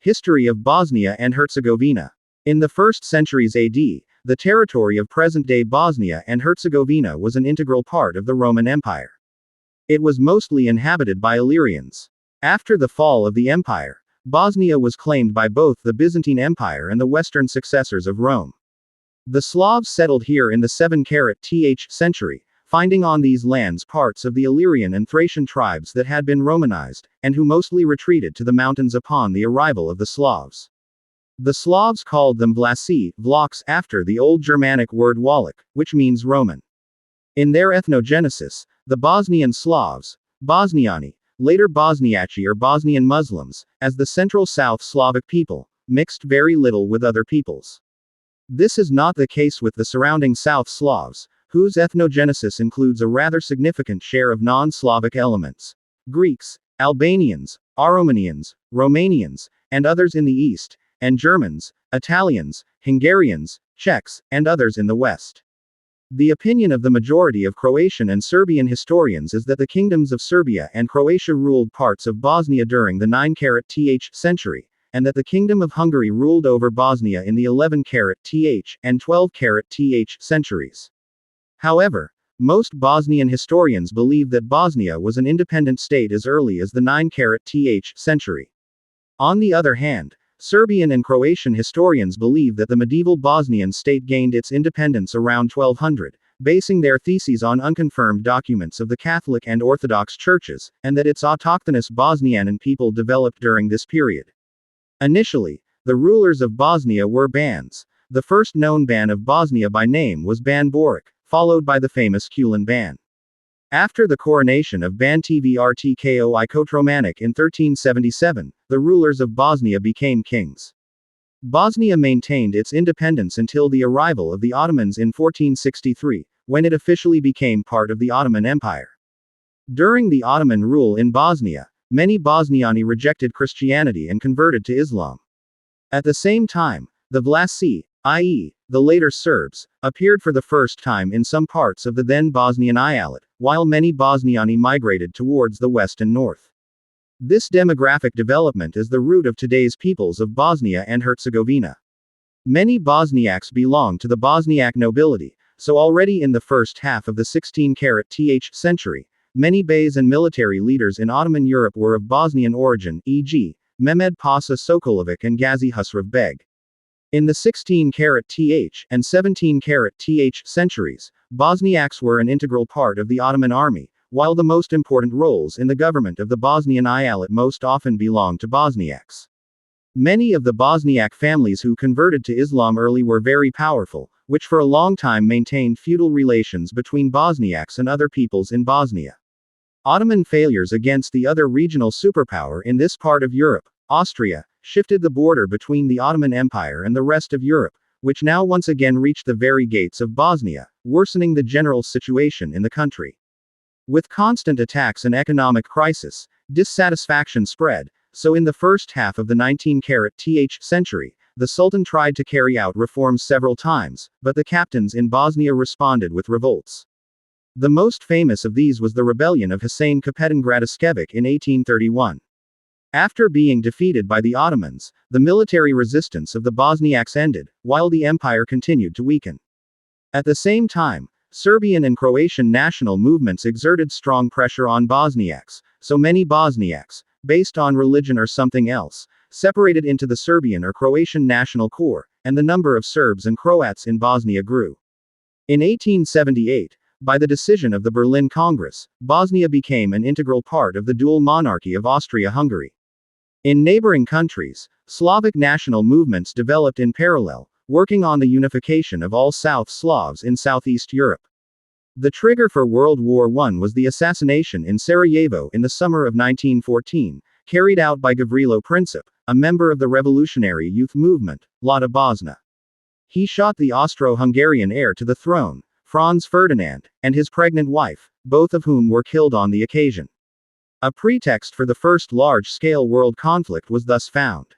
History of Bosnia and Herzegovina. In the 1st centuries AD, the territory of present-day Bosnia and Herzegovina was an integral part of the Roman Empire. It was mostly inhabited by Illyrians. After the fall of the empire, Bosnia was claimed by both the Byzantine Empire and the Western successors of Rome. The Slavs settled here in the 7th century, finding on these lands parts of the Illyrian and Thracian tribes that had been Romanized, and who mostly retreated to the mountains upon the arrival of the Slavs. The Slavs called them Vlasi, Vlachs, after the Old Germanic word Wallach, which means Roman. In their ethnogenesis, the Bosnian Slavs, Bosniani, later Bosniaci or Bosnian Muslims, as the Central South Slavic people, mixed very little with other peoples. This is not the case with the surrounding South Slavs, whose ethnogenesis includes a rather significant share of non-Slavic elements: Greeks, Albanians, Aromanians, Romanians, and others in the east, and Germans, Italians, Hungarians, Czechs, and others in the west. The opinion of the majority of Croatian and Serbian historians is that the kingdoms of Serbia and Croatia ruled parts of Bosnia during the 9th century, and that the Kingdom of Hungary ruled over Bosnia in the 11th and 12th centuries. However, most Bosnian historians believe that Bosnia was an independent state as early as the 9th century. On the other hand, Serbian and Croatian historians believe that the medieval Bosnian state gained its independence around 1200, basing their theses on unconfirmed documents of the Catholic and Orthodox churches, and that its autochthonous Bosnian people developed during this period. Initially, the rulers of Bosnia were bans. The first known ban of Bosnia by name was Ban Boric, followed by the famous Kulin ban. After the coronation of Ban Tvrtko I Kotromanik in 1377, the rulers of Bosnia became kings. Bosnia maintained its independence until the arrival of the Ottomans in 1463, when it officially became part of the Ottoman Empire. During the Ottoman rule in Bosnia, many Bosniani rejected Christianity and converted to Islam. At the same time, the Vlasi, i.e., the later Serbs, appeared for the first time in some parts of the then Bosnian Eyalet, while many Bosniani migrated towards the west and north. This demographic development is the root of today's peoples of Bosnia and Herzegovina. Many Bosniaks belong to the Bosniak nobility, so already in the first half of the 16th century, many beys and military leaders in Ottoman Europe were of Bosnian origin, e.g., Mehmed Pasha Sokolovic and Gazi Husrev Beg. In the 16th and 17th centuries, Bosniaks were an integral part of the Ottoman army, while the most important roles in the government of the Bosnian Eyalet most often belonged to Bosniaks. Many of the Bosniak families who converted to Islam early were very powerful, which for a long time maintained feudal relations between Bosniaks and other peoples in Bosnia. Ottoman failures against the other regional superpower in this part of Europe, Austria, shifted the border between the Ottoman Empire and the rest of Europe, which now once again reached the very gates of Bosnia, worsening the general situation in the country. With constant attacks and economic crisis, dissatisfaction spread, so in the first half of the 19th century, the Sultan tried to carry out reforms several times, but the captains in Bosnia responded with revolts. The most famous of these was the rebellion of Husein Kapetan Gradišević in 1831. After being defeated by the Ottomans, the military resistance of the Bosniaks ended, while the empire continued to weaken. At the same time, Serbian and Croatian national movements exerted strong pressure on Bosniaks, so many Bosniaks, based on religion or something else, separated into the Serbian or Croatian national core, and the number of Serbs and Croats in Bosnia grew. In 1878, by the decision of the Berlin Congress, Bosnia became an integral part of the dual monarchy of Austria-Hungary. In neighboring countries, Slavic national movements developed in parallel, working on the unification of all South Slavs in Southeast Europe. The trigger for World War I was the assassination in Sarajevo in the summer of 1914, carried out by Gavrilo Princip, a member of the revolutionary youth movement, Lata Bosna. He shot the Austro-Hungarian heir to the throne, Franz Ferdinand, and his pregnant wife, both of whom were killed on the occasion. A pretext for the first large-scale world conflict was thus found.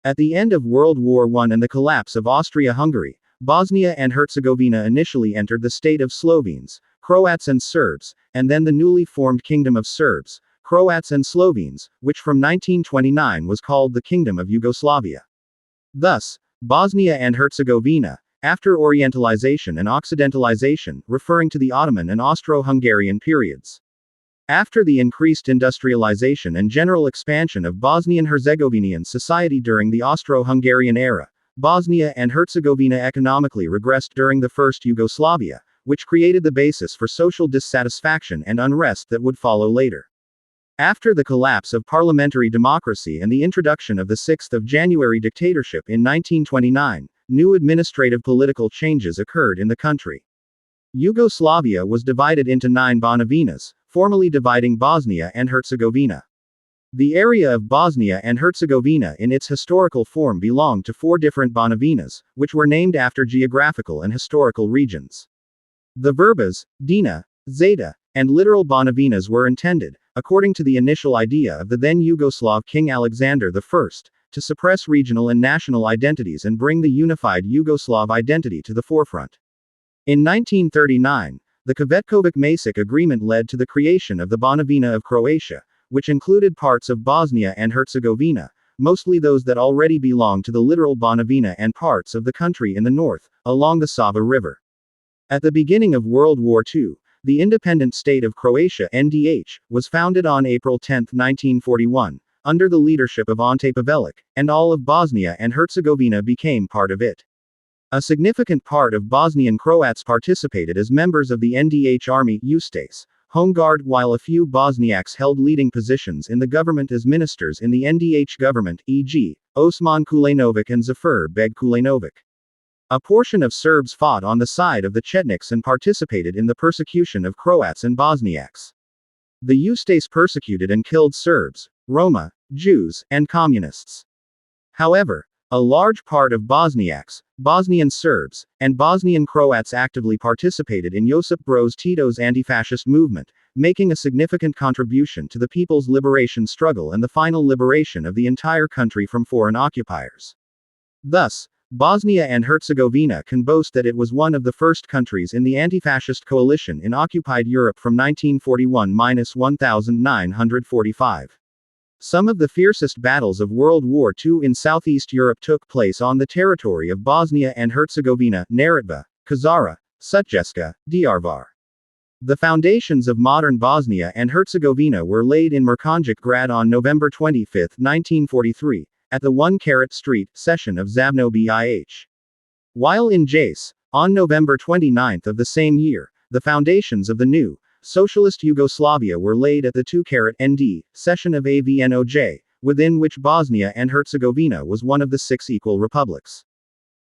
At the end of World War I and the collapse of Austria-Hungary, Bosnia and Herzegovina initially entered the state of Slovenes, Croats and Serbs, and then the newly formed Kingdom of Serbs, Croats and Slovenes, which from 1929 was called the Kingdom of Yugoslavia. Thus, Bosnia and Herzegovina, after Orientalization and Occidentalization, referring to the Ottoman and Austro-Hungarian periods. After the increased industrialization and general expansion of Bosnian-Herzegovinian society during the Austro-Hungarian era, Bosnia and Herzegovina economically regressed during the First Yugoslavia, which created the basis for social dissatisfaction and unrest that would follow later. After the collapse of parliamentary democracy and the introduction of the 6th of January dictatorship in 1929, new administrative political changes occurred in the country. Yugoslavia was divided into 9 Banovinas, formally dividing Bosnia and Herzegovina. The area of Bosnia and Herzegovina in its historical form belonged to 4 different Banovinas, which were named after geographical and historical regions. The verbas, Dina, Zeta, and literal Banovinas were intended, according to the initial idea of the then Yugoslav King Alexander I, to suppress regional and national identities and bring the unified Yugoslav identity to the forefront. In 1939, the Cvetkovic-Masic Agreement led to the creation of the Banovina of Croatia, which included parts of Bosnia and Herzegovina, mostly those that already belonged to the literal Banovina, and parts of the country in the north, along the Sava River. At the beginning of World War II, the independent state of Croatia (NDH) was founded on April 10, 1941, under the leadership of Ante Pavelic, and all of Bosnia and Herzegovina became part of it. A significant part of Bosnian Croats participated as members of the NDH Army Ustase, Home Guard, while a few Bosniaks held leading positions in the government as ministers in the NDH government, e.g., Osman Kulenovic and Zafir Beg Kulenovic. A portion of Serbs fought on the side of the Chetniks and participated in the persecution of Croats and Bosniaks. The Ustase persecuted and killed Serbs, Roma, Jews, and Communists. However, a large part of Bosniaks, Bosnian Serbs, and Bosnian Croats actively participated in Josip Broz Tito's anti-fascist movement, making a significant contribution to the people's liberation struggle and the final liberation of the entire country from foreign occupiers. Thus, Bosnia and Herzegovina can boast that it was one of the first countries in the anti-fascist coalition in occupied Europe from 1941–1945. Some of the fiercest battles of World War II in Southeast Europe took place on the territory of Bosnia and Herzegovina, Neretva, Kozara, Sutjeska, Diyarbakir. The foundations of modern Bosnia and Herzegovina were laid in Merkonjic Grad on November 25, 1943, at the 1 Street session of Zabno BIH. While in Jace, on November 29 of the same year, the foundations of the new, Socialist Yugoslavia were laid at the 2 ND session of AVNOJ, within which Bosnia and Herzegovina was one of the 6 equal republics.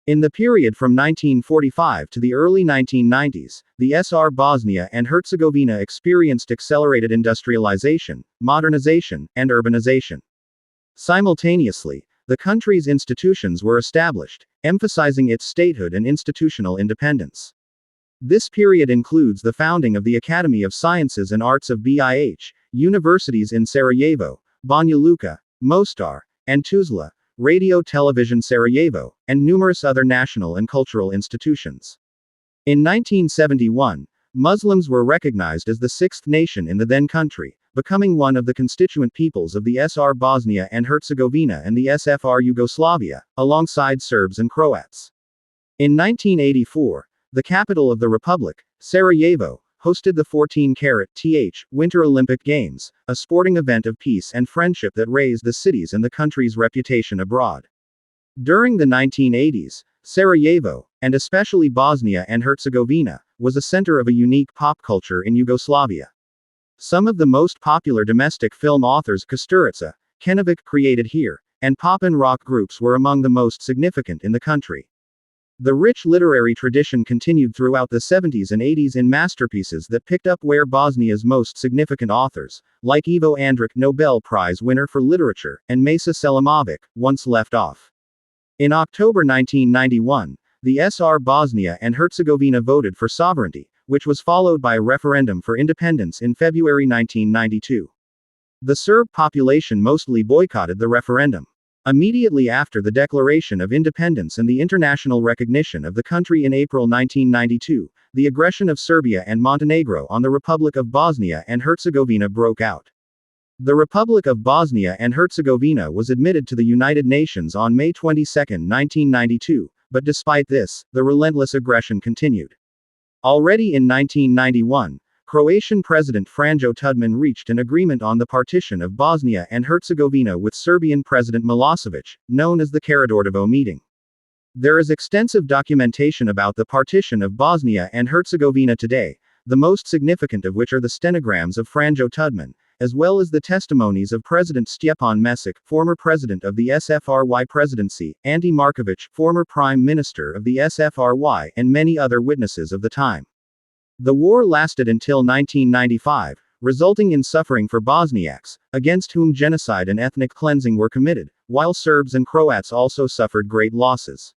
In the period from 1945 to the early 1990s, the SR Bosnia and Herzegovina experienced accelerated industrialization, modernization, and urbanization. Simultaneously, the country's institutions were established, emphasizing its statehood and institutional independence. This period includes the founding of the Academy of Sciences and Arts of BIH, universities in Sarajevo, Banja Luka, Mostar, and Tuzla, Radio Television Sarajevo, and numerous other national and cultural institutions. In 1971, Muslims were recognized as the 6th nation in the then country, becoming one of the constituent peoples of the SR Bosnia and Herzegovina and the SFR Yugoslavia, alongside Serbs and Croats. In 1984, the capital of the Republic, Sarajevo, hosted the 14-th Winter Olympic Games, a sporting event of peace and friendship that raised the city's and the country's reputation abroad. During the 1980s, Sarajevo, and especially Bosnia and Herzegovina, was a center of a unique pop culture in Yugoslavia. Some of the most popular domestic film authors Kusturica, Kenovic created here, and pop and rock groups were among the most significant in the country. The rich literary tradition continued throughout the 70s and 80s in masterpieces that picked up where Bosnia's most significant authors, like Ivo Andrić, Nobel Prize winner for literature, and Mesa Selimovic, once left off. In October 1991, the SR Bosnia and Herzegovina voted for sovereignty, which was followed by a referendum for independence in February 1992. The Serb population mostly boycotted the referendum. Immediately after the declaration of independence and the international recognition of the country in April 1992, the aggression of Serbia and Montenegro on the Republic of Bosnia and Herzegovina broke out. The Republic of Bosnia and Herzegovina was admitted to the United Nations on May 22, 1992, but despite this, the relentless aggression continued. Already in 1991, Croatian President Franjo Tudman reached an agreement on the partition of Bosnia and Herzegovina with Serbian President Milosevic, known as the Karađorđevo meeting. There is extensive documentation about the partition of Bosnia and Herzegovina today, the most significant of which are the stenograms of Franjo Tudman, as well as the testimonies of President Stjepan Mesić, former president of the SFRY presidency, Ante Marković, former prime minister of the SFRY, and many other witnesses of the time. The war lasted until 1995, resulting in suffering for Bosniaks, against whom genocide and ethnic cleansing were committed, while Serbs and Croats also suffered great losses.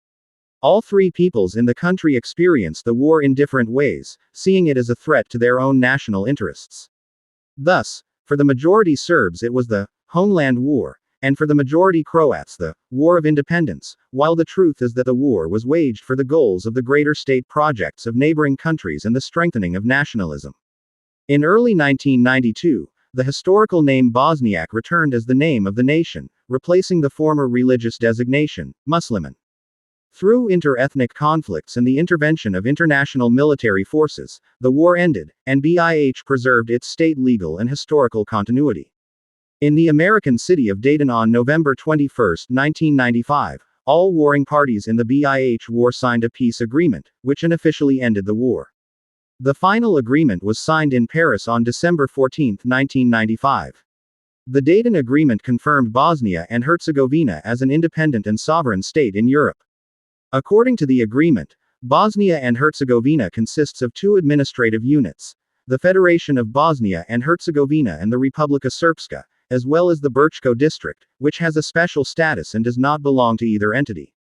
All three peoples in the country experienced the war in different ways, seeing it as a threat to their own national interests. Thus, for the majority Serbs it was the Homeland War, and for the majority Croats the War of Independence, while the truth is that the war was waged for the goals of the greater state projects of neighboring countries and the strengthening of nationalism. In early 1992, the historical name Bosniak returned as the name of the nation, replacing the former religious designation, Musliman. Through inter-ethnic conflicts and the intervention of international military forces, the war ended, and BiH preserved its state legal and historical continuity. In the American city of Dayton on November 21, 1995, all warring parties in the BiH war signed a peace agreement, which unofficially ended the war. The final agreement was signed in Paris on December 14, 1995. The Dayton Agreement confirmed Bosnia and Herzegovina as an independent and sovereign state in Europe. According to the agreement, Bosnia and Herzegovina consists of two administrative units, the Federation of Bosnia and Herzegovina and the Republika Srpska, as well as the Brčko district, which has a special status and does not belong to either entity.